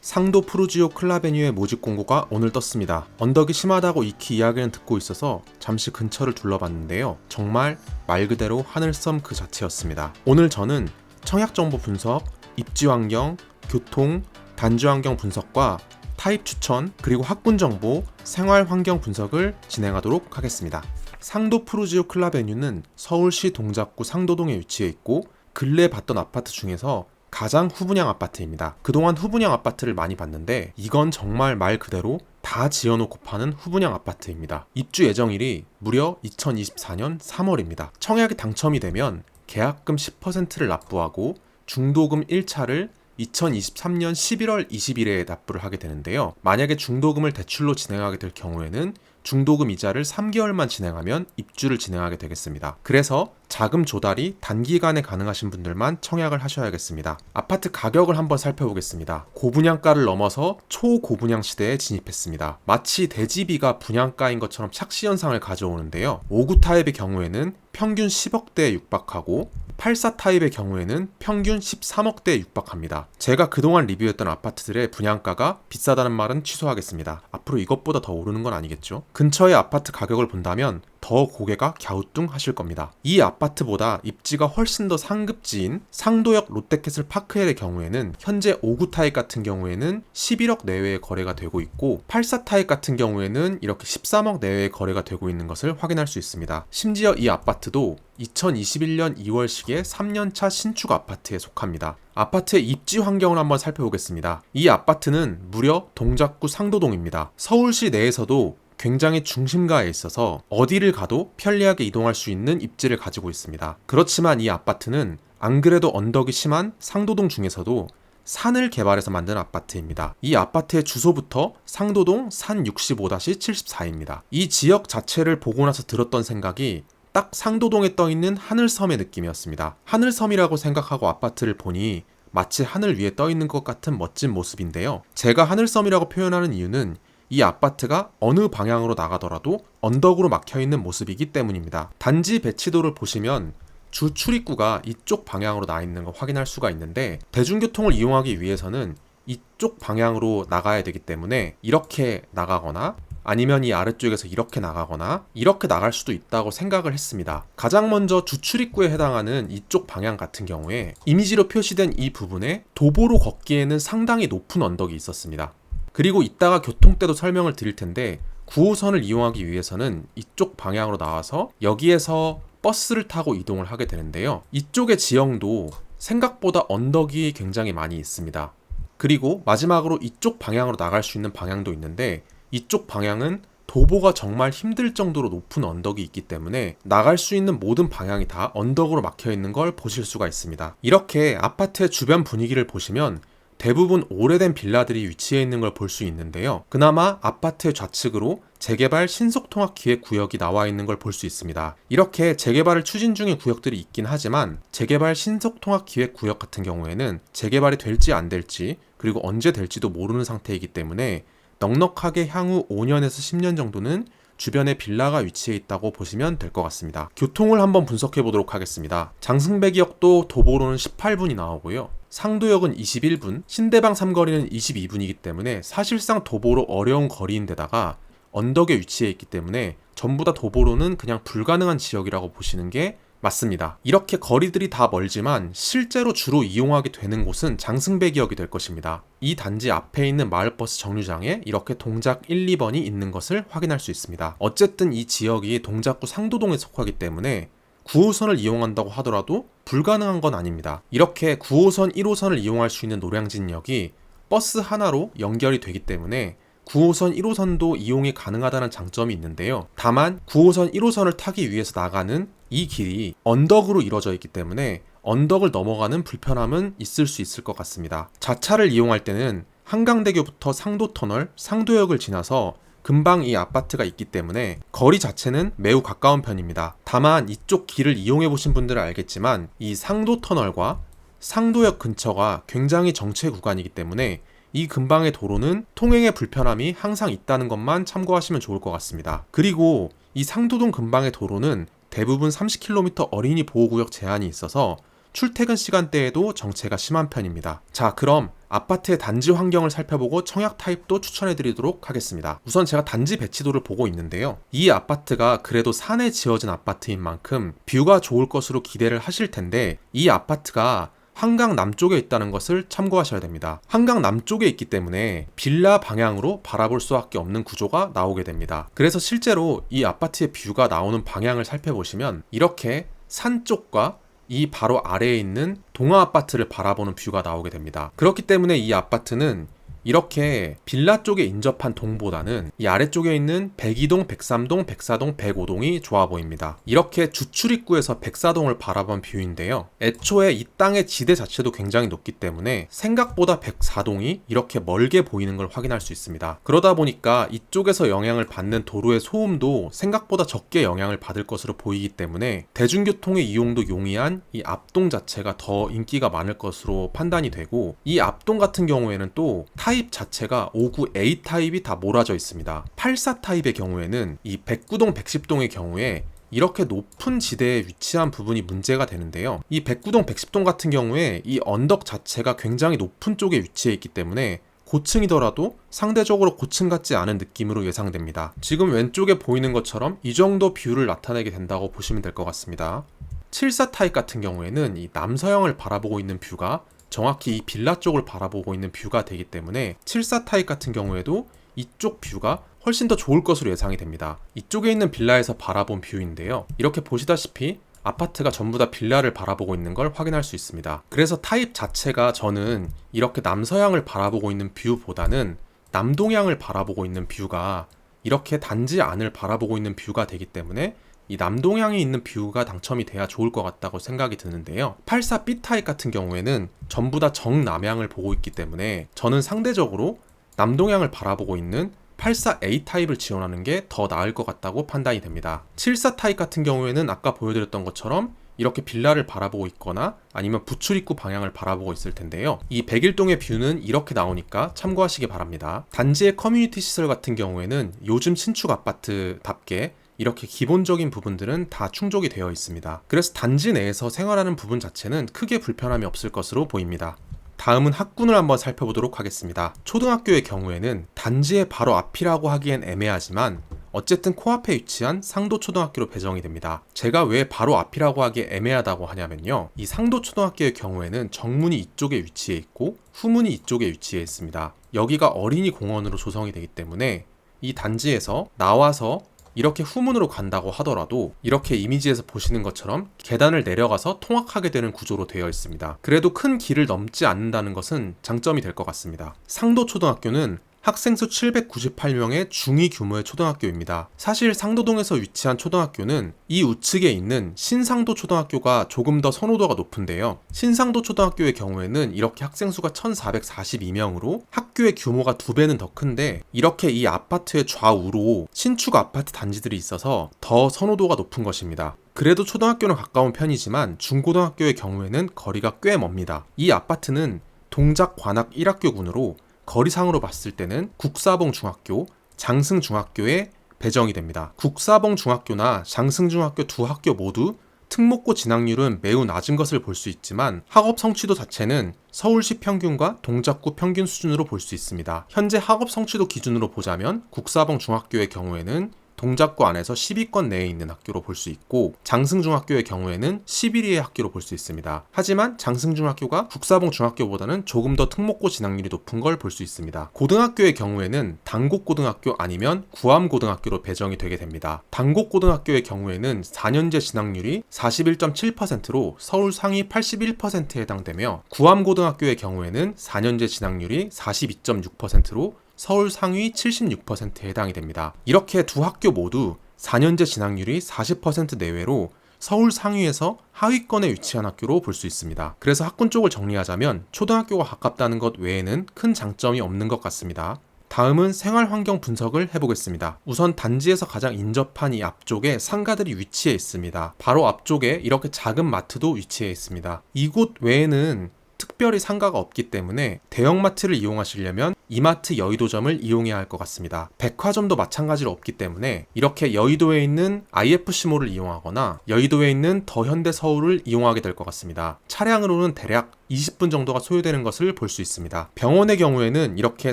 상도 푸르지오 클라베뉴의 모집 공고가 오늘 떴습니다. 언덕이 심하다고 익히 이야기는 듣고 있어서 잠시 근처를 둘러봤는데요. 정말 말 그대로 하늘섬 그 자체였습니다. 오늘 저는 청약정보 분석, 입지환경, 교통, 단지환경 분석과 타입 추천, 그리고 학군정보, 생활환경 분석을 진행하도록 하겠습니다. 상도 푸르지오 클라베뉴는 서울시 동작구 상도동에 위치해 있고 근래 봤던 아파트 중에서 가장 후분양 아파트입니다. 그동안 후분양 아파트를 많이 봤는데 이건 정말 말 그대로 다 지어놓고 파는 후분양 아파트입니다. 입주 예정일이 무려 2024년 3월입니다. 청약이 당첨이 되면 계약금 10%를 납부하고 중도금 1차를 2023년 11월 20일에 납부를 하게 되는데요. 만약에 중도금을 대출로 진행하게 될 경우에는 중도금 이자를 3개월만 진행하면 입주를 진행하게 되겠습니다. 그래서 자금 조달이 단기간에 가능하신 분들만 청약을 하셔야겠습니다. 아파트 가격을 한번 살펴보겠습니다. 고분양가를 넘어서 초고분양 시대에 진입했습니다. 마치 대지비가 분양가인 것처럼 착시 현상을 가져오는데요. 5구 타입의 경우에는 평균 10억대에 육박하고 84 타입의 경우에는 평균 13억대에 육박합니다. 제가 그동안 리뷰했던 아파트들의 분양가가 비싸다는 말은 취소하겠습니다. 앞으로 이것보다 더 오르는 건 아니겠죠? 근처의 아파트 가격을 본다면 더 고개가 갸우뚱하실 겁니다. 이 아파트보다 입지가 훨씬 더 상급지인 상도역 롯데캐슬 파크힐의 경우에는 현재 5구 타입 같은 경우에는 11억 내외의 거래가 되고 있고 84 타입 같은 경우에는 이렇게 13억 내외의 거래가 되고 있는 것을 확인할 수 있습니다. 심지어 이 아파트도 2021년 2월식의 3년차 신축 아파트에 속합니다. 아파트의 입지 환경을 한번 살펴보겠습니다. 이 아파트는 무려 동작구 상도동입니다. 서울시 내에서도 굉장히 중심가에 있어서 어디를 가도 편리하게 이동할 수 있는 입지를 가지고 있습니다. 그렇지만 이 아파트는 안 그래도 언덕이 심한 상도동 중에서도 산을 개발해서 만든 아파트입니다. 이 아파트의 주소부터 상도동 산 65-74입니다. 이 지역 자체를 보고 나서 들었던 생각이 딱 상도동에 떠있는 하늘섬의 느낌이었습니다. 하늘섬이라고 생각하고 아파트를 보니 마치 하늘 위에 떠있는 것 같은 멋진 모습인데요. 제가 하늘섬이라고 표현하는 이유는 이 아파트가 어느 방향으로 나가더라도 언덕으로 막혀있는 모습이기 때문입니다. 단지 배치도를 보시면 주 출입구가 이쪽 방향으로 나 있는 거 확인할 수가 있는데 대중교통을 이용하기 위해서는 이쪽 방향으로 나가야 되기 때문에 이렇게 나가거나 아니면 이 아래쪽에서 이렇게 나가거나 이렇게 나갈 수도 있다고 생각을 했습니다. 가장 먼저 주출입구에 해당하는 이쪽 방향 같은 경우에 이미지로 표시된 이 부분에 도보로 걷기에는 상당히 높은 언덕이 있었습니다. 그리고 이따가 교통 때도 설명을 드릴 텐데 9호선을 이용하기 위해서는 이쪽 방향으로 나와서 여기에서 버스를 타고 이동을 하게 되는데요. 이쪽의 지형도 생각보다 언덕이 굉장히 많이 있습니다. 그리고 마지막으로 이쪽 방향으로 나갈 수 있는 방향도 있는데 이쪽 방향은 도보가 정말 힘들 정도로 높은 언덕이 있기 때문에 나갈 수 있는 모든 방향이 다 언덕으로 막혀 있는 걸 보실 수가 있습니다. 이렇게 아파트의 주변 분위기를 보시면 대부분 오래된 빌라들이 위치해 있는 걸 볼 수 있는데요. 그나마 아파트의 좌측으로 재개발 신속통합기획구역이 나와 있는 걸 볼 수 있습니다. 이렇게 재개발을 추진 중인 구역들이 있긴 하지만 재개발 신속통합기획구역 같은 경우에는 재개발이 될지 안 될지 그리고 언제 될지도 모르는 상태이기 때문에 넉넉하게 향후 5년에서 10년 정도는 주변에 빌라가 위치해 있다고 보시면 될 것 같습니다. 교통을 한번 분석해 보도록 하겠습니다. 장승배기역도 도보로는 18분이 나오고요. 상도역은 21분, 신대방 삼거리는 22분이기 때문에 사실상 도보로 어려운 거리인데다가 언덕에 위치해 있기 때문에 전부 다 도보로는 그냥 불가능한 지역이라고 보시는 게 맞습니다. 이렇게 거리들이 다 멀지만 실제로 주로 이용하게 되는 곳은 장승배기역이 될 것입니다. 이 단지 앞에 있는 마을버스 정류장에 이렇게 동작 1, 2번이 있는 것을 확인할 수 있습니다. 어쨌든 이 지역이 동작구 상도동에 속하기 때문에 9호선을 이용한다고 하더라도 불가능한 건 아닙니다. 이렇게 9호선, 1호선을 이용할 수 있는 노량진역이 버스 하나로 연결이 되기 때문에 9호선, 1호선도 이용이 가능하다는 장점이 있는데요. 다만 9호선, 1호선을 타기 위해서 나가는 이 길이 언덕으로 이루어져 있기 때문에 언덕을 넘어가는 불편함은 있을 수 있을 것 같습니다. 자차를 이용할 때는 한강대교부터 상도터널, 상도역을 지나서 금방 이 아파트가 있기 때문에 거리 자체는 매우 가까운 편입니다. 다만 이쪽 길을 이용해 보신 분들은 알겠지만 이 상도터널과 상도역 근처가 굉장히 정체 구간이기 때문에 이 근방의 도로는 통행의 불편함이 항상 있다는 것만 참고하시면 좋을 것 같습니다. 그리고 이 상도동 근방의 도로는 대부분 30km 어린이 보호구역 제한이 있어서 출퇴근 시간대에도 정체가 심한 편입니다. 자, 그럼 아파트의 단지 환경을 살펴보고 청약 타입도 추천해드리도록 하겠습니다. 우선 제가 단지 배치도를 보고 있는데요. 이 아파트가 그래도 산에 지어진 아파트인 만큼 뷰가 좋을 것으로 기대를 하실 텐데, 이 아파트가 한강 남쪽에 있다는 것을 참고하셔야 됩니다. 한강 남쪽에 있기 때문에 빌라 방향으로 바라볼 수밖에 없는 구조가 나오게 됩니다. 그래서 실제로 이 아파트의 뷰가 나오는 방향을 살펴보시면 이렇게 산 쪽과 이 바로 아래에 있는 동아 아파트를 바라보는 뷰가 나오게 됩니다. 그렇기 때문에 이 아파트는 이렇게 빌라 쪽에 인접한 동보다는 이 아래쪽에 있는 102동, 103동, 104동, 105동이 좋아 보입니다. 이렇게 주출입구에서 104동을 바라본 뷰인데요. 애초에 이 땅의 지대 자체도 굉장히 높기 때문에 생각보다 104동이 이렇게 멀게 보이는 걸 확인할 수 있습니다. 그러다 보니까 이쪽에서 영향을 받는 도로의 소음도 생각보다 적게 영향을 받을 것으로 보이기 때문에 대중교통의 이용도 용이한 이 앞동 자체가 더 인기가 많을 것으로 판단이 되고, 이 앞동 같은 경우에는 또 타입 자체가 59A 타입이 다 몰아져 있습니다. 84 타입의 경우에는 이 109동, 110동의 경우에 이렇게 높은 지대에 위치한 부분이 문제가 되는데요. 이 109동, 110동 같은 경우에 이 언덕 자체가 굉장히 높은 쪽에 위치해 있기 때문에 고층이더라도 상대적으로 고층 같지 않은 느낌으로 예상됩니다. 지금 왼쪽에 보이는 것처럼 이 정도 뷰를 나타내게 된다고 보시면 될 것 같습니다. 74 타입 같은 경우에는 이 남서형을 바라보고 있는 뷰가 정확히 이 빌라 쪽을 바라보고 있는 뷰가 되기 때문에 74 타입 같은 경우에도 이쪽 뷰가 훨씬 더 좋을 것으로 예상이 됩니다. 이쪽에 있는 빌라에서 바라본 뷰인데요. 이렇게 보시다시피 아파트가 전부 다 빌라를 바라보고 있는 걸 확인할 수 있습니다. 그래서 타입 자체가 저는 이렇게 남서향을 바라보고 있는 뷰보다는 남동향을 바라보고 있는 뷰가 이렇게 단지 안을 바라보고 있는 뷰가 되기 때문에 이 남동향이 있는 뷰가 당첨이 돼야 좋을 것 같다고 생각이 드는데요. 84B 타입 같은 경우에는 전부 다 정남향을 보고 있기 때문에 저는 상대적으로 남동향을 바라보고 있는 84A 타입을 지원하는 게 더 나을 것 같다고 판단이 됩니다. 74 타입 같은 경우에는 아까 보여드렸던 것처럼 이렇게 빌라를 바라보고 있거나 아니면 부출입구 방향을 바라보고 있을 텐데요. 이 101동의 뷰는 이렇게 나오니까 참고하시기 바랍니다. 단지의 커뮤니티 시설 같은 경우에는 요즘 신축 아파트답게 이렇게 기본적인 부분들은 다 충족이 되어 있습니다. 그래서 단지 내에서 생활하는 부분 자체는 크게 불편함이 없을 것으로 보입니다. 다음은 학군을 한번 살펴보도록 하겠습니다. 초등학교의 경우에는 단지의 바로 앞이라고 하기엔 애매하지만 어쨌든 코앞에 위치한 상도초등학교로 배정이 됩니다. 제가 왜 바로 앞이라고 하기에 애매하다고 하냐면요. 이 상도초등학교의 경우에는 정문이 이쪽에 위치해 있고 후문이 이쪽에 위치해 있습니다. 여기가 어린이 공원으로 조성이 되기 때문에 이 단지에서 나와서 이렇게 후문으로 간다고 하더라도 이렇게 이미지에서 보시는 것처럼 계단을 내려가서 통학하게 되는 구조로 되어 있습니다. 그래도 큰 길을 넘지 않는다는 것은 장점이 될 것 같습니다. 상도초등학교는 학생 수 798명의 중위 규모의 초등학교입니다. 사실 상도동에서 위치한 초등학교는 이 우측에 있는 신상도 초등학교가 조금 더 선호도가 높은데요. 신상도 초등학교의 경우에는 이렇게 학생 수가 1442명으로 학교의 규모가 2배는 더 큰데 이렇게 이 아파트의 좌우로 신축 아파트 단지들이 있어서 더 선호도가 높은 것입니다. 그래도 초등학교는 가까운 편이지만 중고등학교의 경우에는 거리가 꽤 멉니다. 이 아파트는 동작 관악 1학교군으로 거리상으로 봤을 때는 국사봉 중학교, 장승 중학교에 배정이 됩니다. 국사봉 중학교나 장승 중학교 두 학교 모두 특목고 진학률은 매우 낮은 것을 볼 수 있지만 학업 성취도 자체는 서울시 평균과 동작구 평균 수준으로 볼 수 있습니다. 현재 학업 성취도 기준으로 보자면 국사봉 중학교의 경우에는 동작구 안에서 10위권 내에 있는 학교로 볼 수 있고 장승중학교의 경우에는 11위의 학교로 볼 수 있습니다. 하지만 장승중학교가 국사봉 중학교보다는 조금 더 특목고 진학률이 높은 걸 볼 수 있습니다. 고등학교의 경우에는 단곡고등학교 아니면 구암고등학교로 배정이 되게 됩니다. 단곡고등학교의 경우에는 4년제 진학률이 41.7%로 서울 상위 81%에 해당되며 구암고등학교의 경우에는 4년제 진학률이 42.6%로 서울 상위 76%에 해당이 됩니다. 이렇게 두 학교 모두 4년제 진학률이 40% 내외로 서울 상위에서 하위권에 위치한 학교로 볼 수 있습니다. 그래서 학군 쪽을 정리하자면 초등학교가 가깝다는 것 외에는 큰 장점이 없는 것 같습니다. 다음은 생활환경 분석을 해보겠습니다. 우선 단지에서 가장 인접한 이 앞쪽에 상가들이 위치해 있습니다. 바로 앞쪽에 이렇게 작은 마트도 위치해 있습니다. 이곳 외에는 특별히 상가가 없기 때문에 대형마트를 이용하시려면 이마트 여의도점을 이용해야 할 것 같습니다. 백화점도 마찬가지로 없기 때문에 이렇게 여의도에 있는 IFC몰을 이용하거나 여의도에 있는 더현대서울을 이용하게 될 것 같습니다. 차량으로는 대략 20분 정도가 소요되는 것을 볼 수 있습니다. 병원의 경우에는 이렇게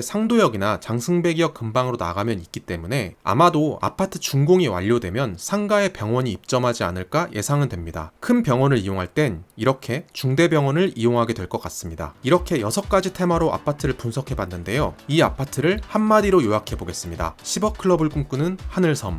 상도역이나 장승배기역 근방으로 나가면 있기 때문에 아마도 아파트 준공이 완료되면 상가에 병원이 입점하지 않을까 예상은 됩니다. 큰 병원을 이용할 땐 이렇게 중대병원을 이용하게 될 것 같습니다. 이렇게 6가지 테마로 아파트를 분석해 봤는데요. 이 아파트를 한마디로 요약해 보겠습니다. 10억 클럽을 꿈꾸는 하늘섬.